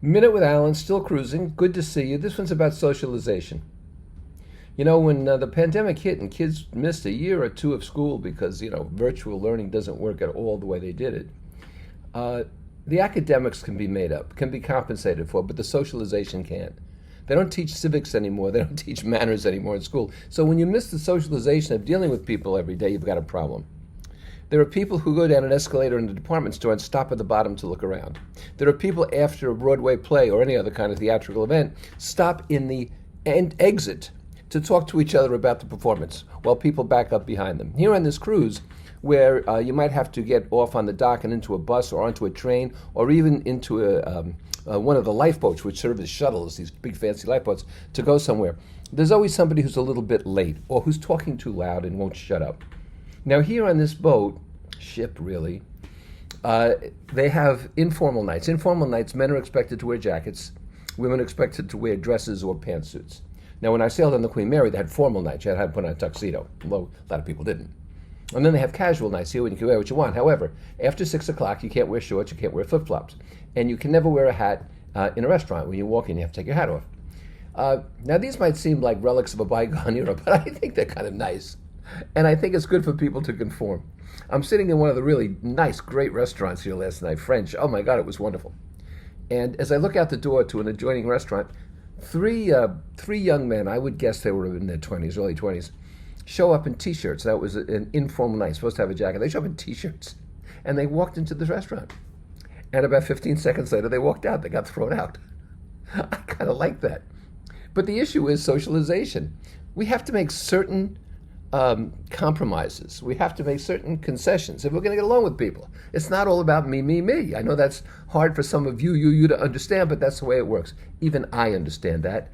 Minute with Alan, still cruising. Good to see you. This one's about socialization. You know, when the pandemic hit and kids missed a year or two of school because, virtual learning doesn't work at all the way they did it, uh, the academics can be made up, can be compensated for, but the socialization can't. They don't teach civics anymore. They don't teach manners anymore in school. So when you miss the socialization of dealing with people every day, you've got a problem. There are people who go down an escalator in the department store and stop at the bottom to look around. There are people after a Broadway play or any other kind of theatrical event stop in the exit to talk to each other about the performance while people back up behind them. Here on this cruise, where you might have to get off on the dock and into a bus or onto a train or even into one of the lifeboats, which serve as shuttles, these big fancy lifeboats, to go somewhere, there's always somebody who's a little bit late or who's talking too loud and won't shut up. Now here on this boat, ship really, they have informal nights. Informal nights, men are expected to wear jackets, women are expected to wear dresses or pantsuits. Now when I sailed on the Queen Mary, they had formal nights. You had to put on a tuxedo, although a lot of people didn't. And then they have casual nights here when you can wear what you want. However, after 6 o'clock, you can't wear shorts, you can't wear flip-flops. And you can never wear a hat in a restaurant. When you walk in, you have to take your hat off. Now these might seem like relics of a bygone era, but I think they're kind of nice. And I think it's good for people to conform. I'm sitting in one of the really nice, great restaurants here last night, French. Oh my God, it was wonderful. And as I look out the door to an adjoining restaurant, three young men, I would guess they were in their 20s, early 20s, show up in T-shirts. That was an informal night, supposed to have a jacket. They show up in T-shirts. And they walked into this restaurant. And about 15 seconds later, they walked out. They got thrown out. I kind of like that. But the issue is socialization. We have to make certain compromises. We have to make certain concessions if we're going to get along with people. It's not all about me, me, me. I know that's hard for some of you to understand, but that's the way it works. Even I understand that.